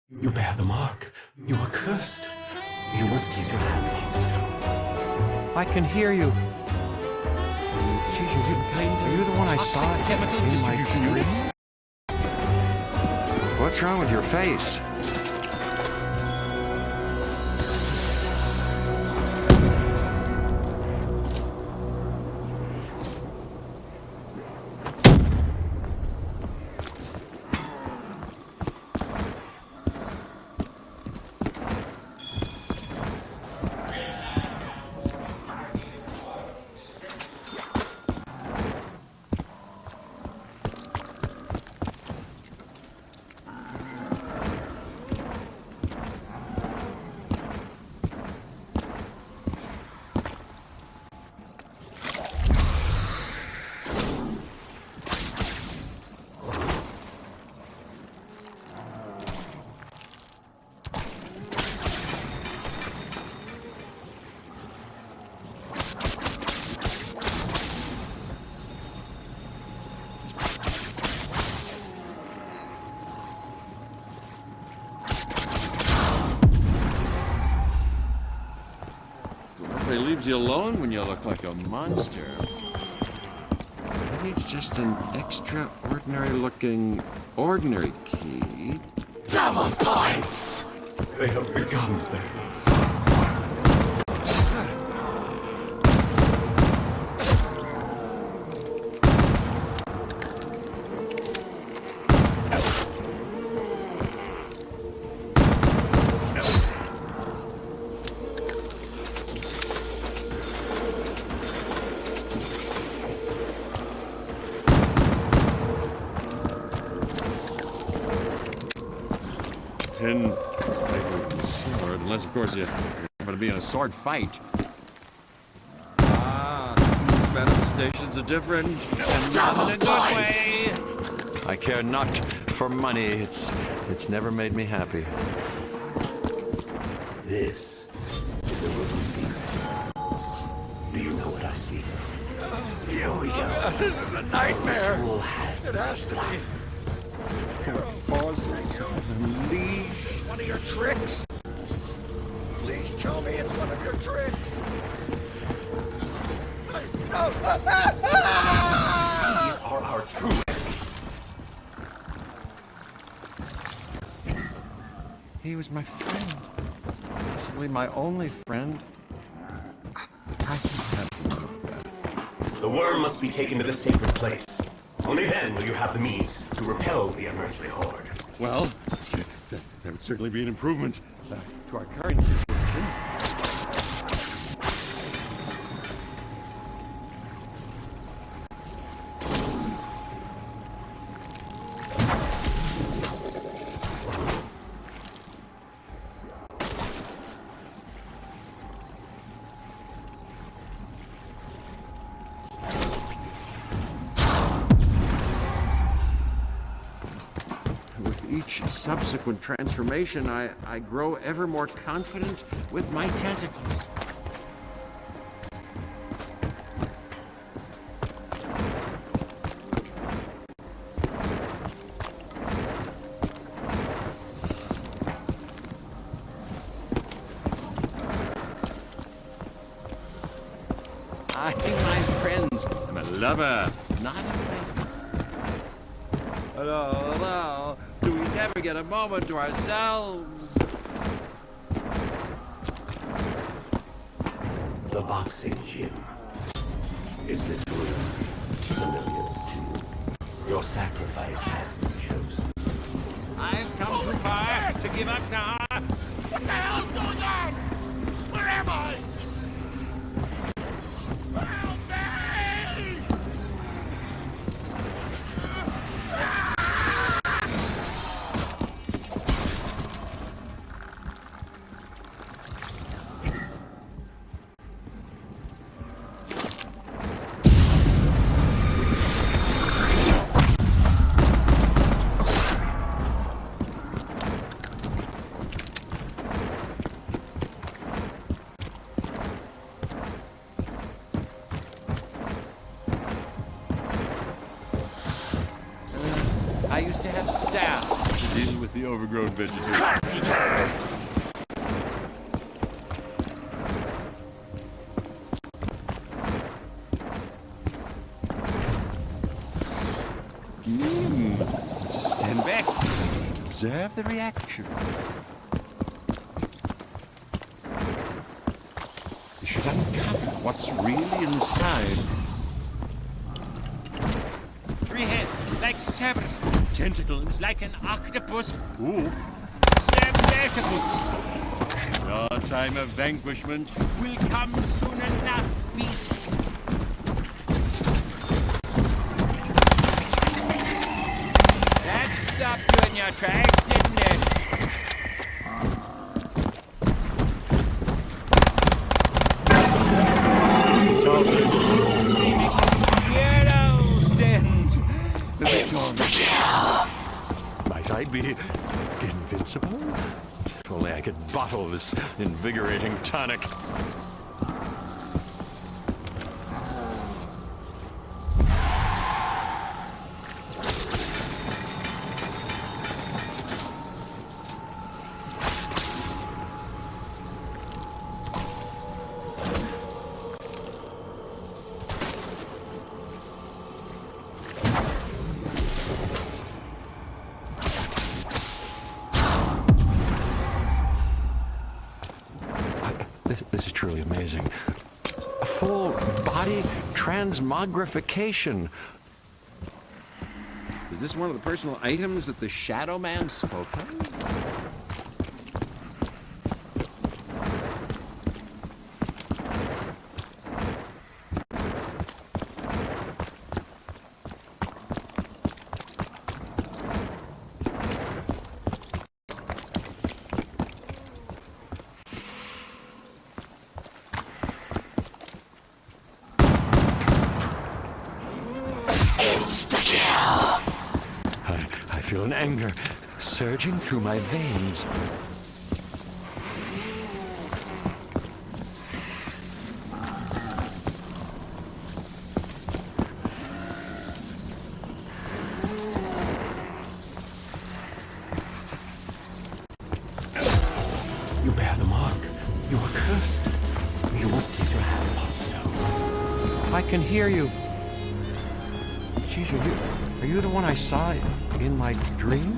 You bear the mark. You are cursed. You must ease your hand, Kingstone. I can hear you. Jesus, Are you the one I saw at chemical in distribution my unit? What's wrong with your face? He leaves you alone when you look like a monster. Maybe it's just an extraordinary looking ordinary key. Double points! They have begun then. Sword, unless of course you happen to be in a sword fight. Manifestations are different, and not in a good way. I care not for money. It's never made me happy. This is a little secret. Do you know what I speak of? Here we go. This is a nightmare. Ritual has It has to be. Unleash. One of your tricks. Please tell me it's one of your tricks. These are our true enemies. He was my friend. Possibly my only friend. I have to know that. The worm must be taken to the sacred place. Only then will you have the means to repel the unearthly horde. Well, that would certainly be an improvement to our current situation. Each subsequent transformation, I grow ever more confident with my tentacles. I, my friends, am a lover, not a friend. Hello. Do we never get a moment to ourselves? The boxing gym. Is this room familiar to you? Your sacrifice has been chosen. I've come too far to give up now. What the hell's going on? Where am I? Help me! the overgrown vegetation. Let's just stand back. Observe the reaction. You should uncover what's really inside. 3 heads, like sabers. Tentacles, like an octopus. Ooh. Septacus. Your time of vanquishment. Will come soon enough, beast. That stopped you in your tracks, didn't it? Screaming weirdo stands. The victor. Might I be invincible? If only I could bottle this invigorating tonic. This is truly amazing. A full body transmogrification. Is this one of the personal items that the Shadow Man spoke of? I feel an anger surging through my veins. You bear the mark. You are cursed. You must kiss your hand upon stone. I can hear you. Jeez, are you the one I saw in my dream?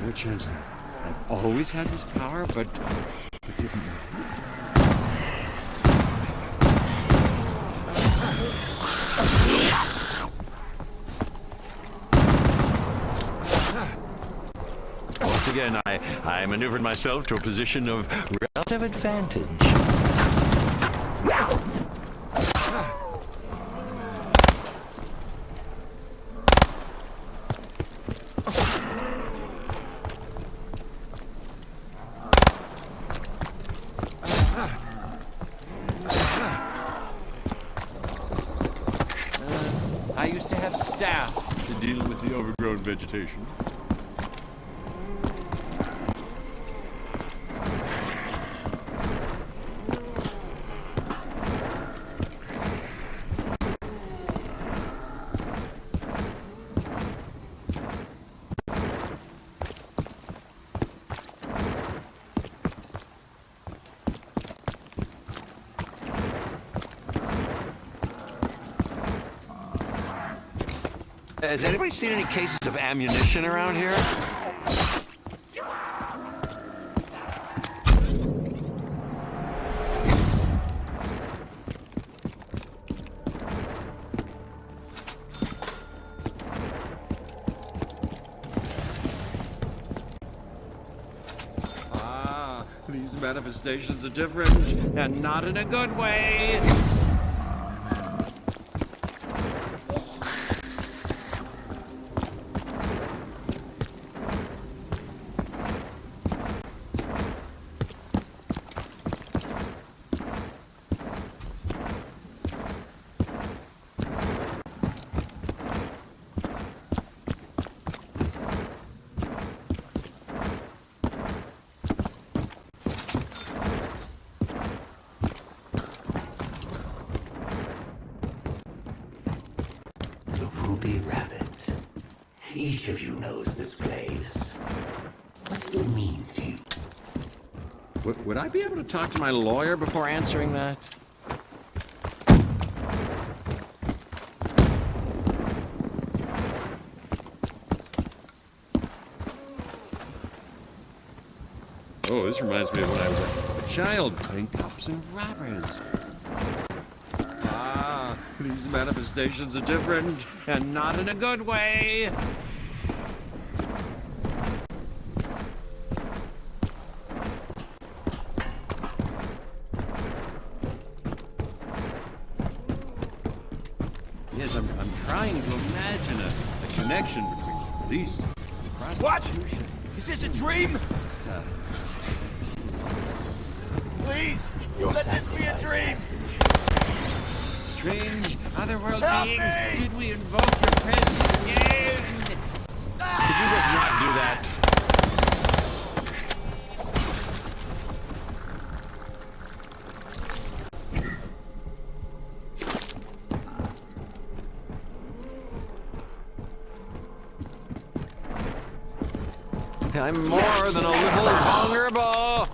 No chance that I've always had this power, but it didn't matter. Once again, I maneuvered myself to a position of relative advantage. I used to have staff to deal with the overgrown vegetation. Has anybody seen any cases of ammunition around here? Ah, these manifestations are different, and not in a good way. Each of you knows this place. What does it mean to you? Would I be able to talk to my lawyer before answering that? Oh, this reminds me of when I was a child playing cops and robbers. Ah, these manifestations are different, and not in a good way. Yes, I'm trying to imagine a connection between police and What? prostitution. Is this a dream? Please, Your let this be a sacrifice dream. has been chosen. Strange otherworld Help beings, me! did we invoke your presence again? Could you just not do that? I'm more than a little vulnerable.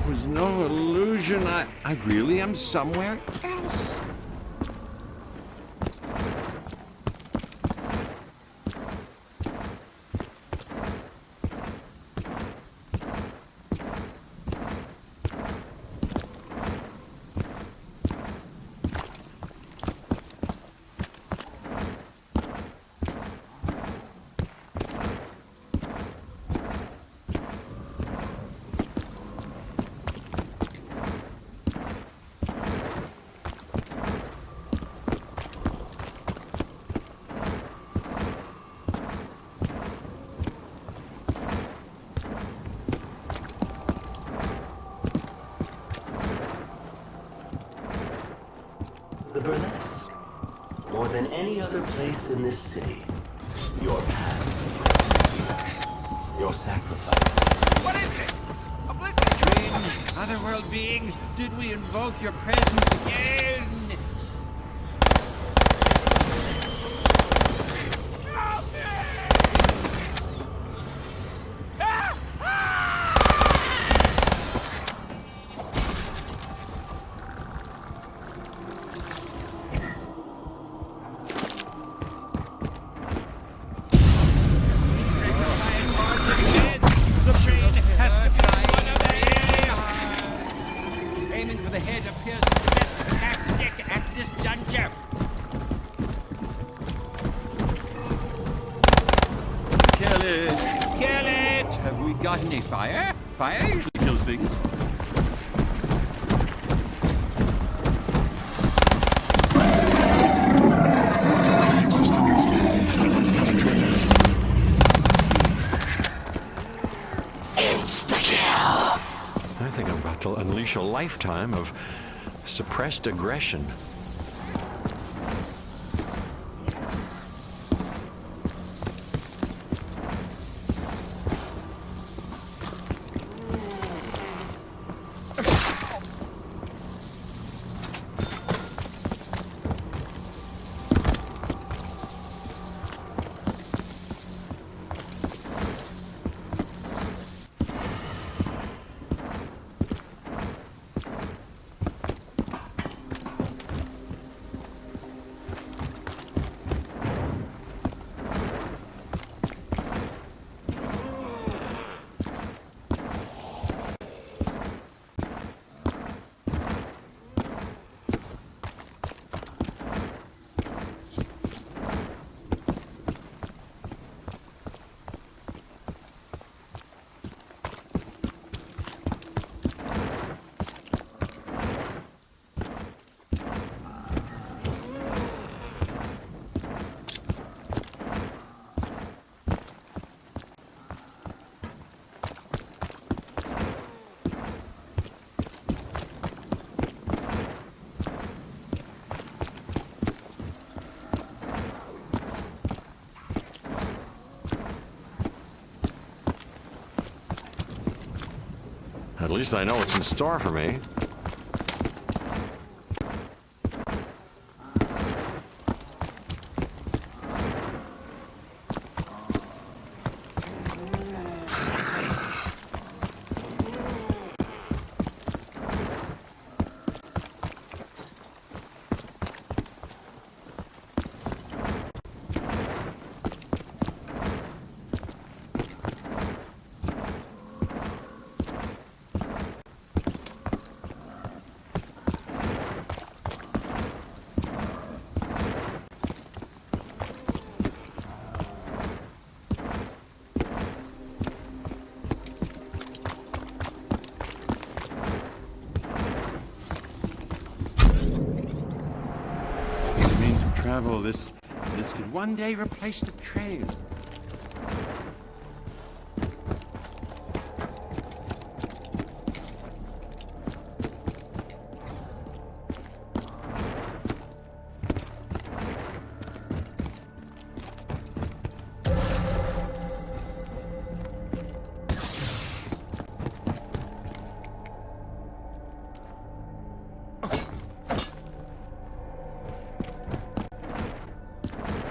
Was no illusion. I really am somewhere else. The burlesque. More than any other place in this city, your paths, your sacrifices. What is this? A blister? Strange otherworld beings, did we invoke your presence again? Help me! The brain has to be one of them. Aiming for the head appears to be the best tactic at this juncture. Kill it. Kill it! Have we got any fire? Fire usually kills things. I think I'm about to unleash a lifetime of suppressed aggression. At least I know what's in store for me. Travel, this could one day replace the trail.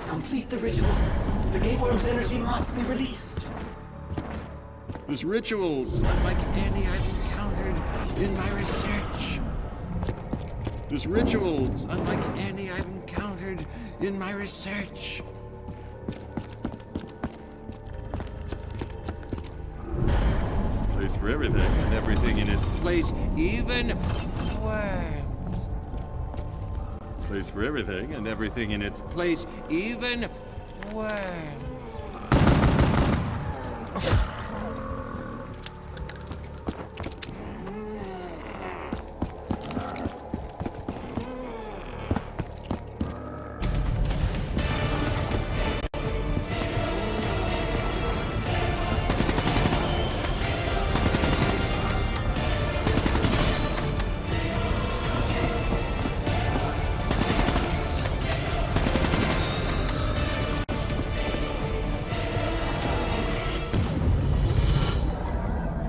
Complete the ritual. The gateworm's energy must be released. This ritual's unlike any I've encountered in my research. This ritual's unlike any I've encountered in my research. Place for everything, and everything in its place, even worms. Place for everything, and everything in its place, even worms.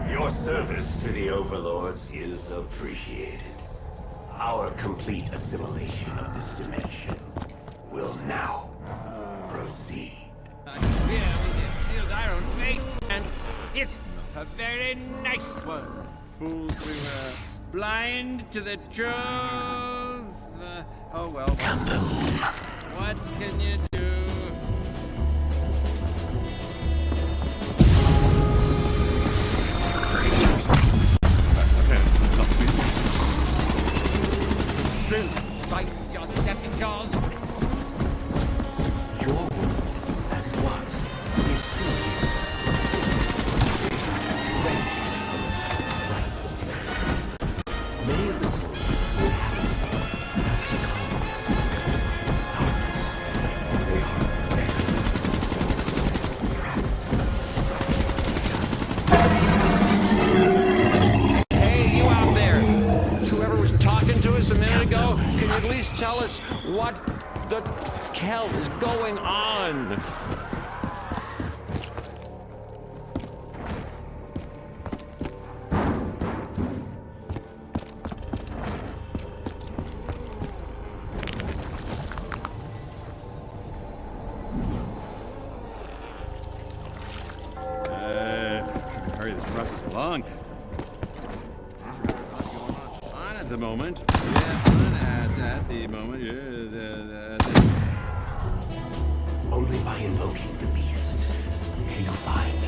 Your service to the overlords is appreciated. Our complete assimilation of this dimension will now proceed. Here we have sealed our own fate, and it's a very nice one. Fools, we were blind to the truth. Oh well. What can you do? Still, fight your stepping jaws. Your world, as it was, is filled many of the souls who inhabit it have succumbed. Darkness. They are echoes. Hey, you out there! Whoever was talking to us a minute ago, can you at least tell us what the hell is going on? Hurry this process along. On at the moment. Yeah, on at the moment. Only by invoking the beast can you find